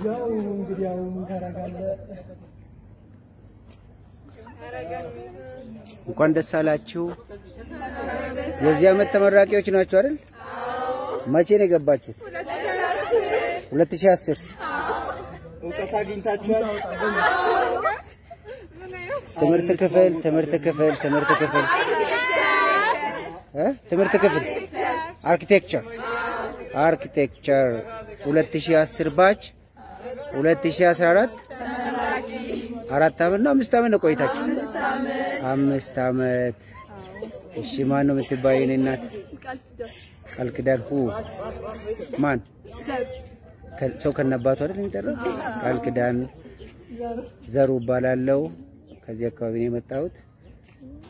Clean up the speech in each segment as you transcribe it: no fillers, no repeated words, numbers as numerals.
ያው እንግዲህ አሁን ታረጋለህ እንኳን ደስ አላችሁ የዚህ አመት ተመራቂዎች ናችሁ አይደል መቼ ነው የገባችሁት 2010 እውቀት አግኝታችኋል ትምህርት ክፍል አርኪቴክቸር 2010 ባች 2014 4 አመት ነው 5 አመት ነው ቆይታችሁ 5 አመት እሺ ማን ነው የምትባይ የኔ እናት ቃል ኪዳን ማን ሰው ከነባቱ አይደል የሚጠራው ቃል ኪዳን ዘሩ ባላለው ከዚህ አካባቢ ነው የመጣሁት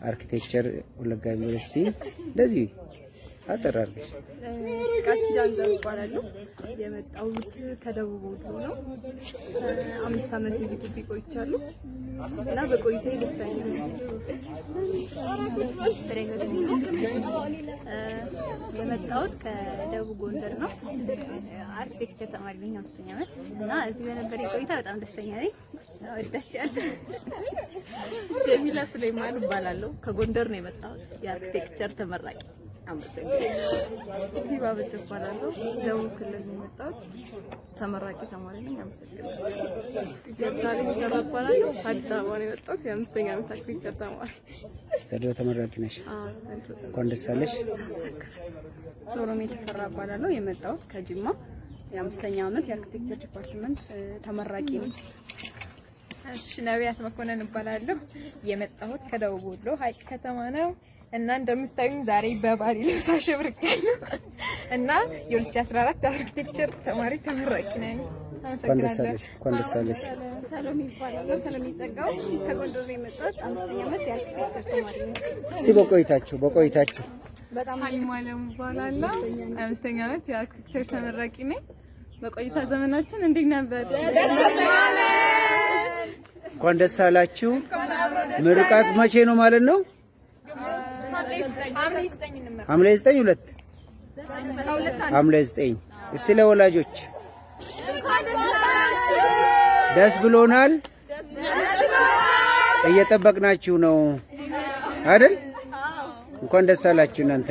አርኪቴክቸር ወለጋ ዩኒቨርሲቲ እንደዚህ አጠራርገሽ ቃል ኪዳን ዘሩ ባላለው የመጣሁት ከደቡብ ወሎ ነው 5 አመት እዚህ ግቢ ቆይቻለሁ እና በቆይታዬ ደስተኛ ነኝ የመጣሁት ከደቡብ ጎንደር ነው አርኪቴክቸር ተማሪ ነኝ 5ኛ አመት እና እዚህ በነበረ ቆይታ በጣም ደስተኛ ነኝ ወዳችኋለሁ ጀሚላ ሱሌማን እባላለሁ ከጎንደር ነው የመጣሁት የአርኪቴክቸር ተመራቂ አመሰግናለሁ ዲባበት እባላለሁ ደቡብ ክልል ነው የመጣሁት ተመራቂ ተማሪ ነኝ አመሰግናለሁ የዛሬ እባላለሁ አዲስ አበባ ነው የመጣሁት የ5ኛ አመት አርኪቴክቸር ተማሪ ዘዶ ተመራቂ ነሽ እንኳን ደስ አለሽ ሶሮሜ ተፈራ እባላለሁ የመጣሁት ከጅማ የ5ኛ አመት የአርኪቴክቸር ዲፓርትመንት ተመራቂ ነኝ እሺ ነቢያት መኮንን እባላለሁ የመጣሁት ከደቡብ ወሎ ሀይቅ ከተማ ነው እና እንደምታዩኝ ዛሬ በባሪ ልብስ አሸብርቄያለሁ እና የ2014 አርኪቴክቸር ተማሪ ተመራቂ ነኝ አመሰግናለሁ እንኳን ደስ አለሽ ሰሎሜ ይባላል ሰሎሜ ጸጋው ከጎንደር ነው የመጣሁት 5ኛ አመት የአርኪቴክቸር ተማሪ ነኝ እስቲ በቆይታችሁ በጣም ሀይማለም ይባላል 5ኛ አመት የአርኪቴክቸር ተመራቂ ነኝ በቆይታ ዘመናችን እንዴት ነበር እንኳን ደስ አላችሁ ምርቃት መቼ ነው ማለት ነው ሐምሌ 9 እስቲ ለወላጆች ደስ ብሎናል እየጠበቅናችሁ ነው አይደል እንኳን ደስ አላችሁ እናንተ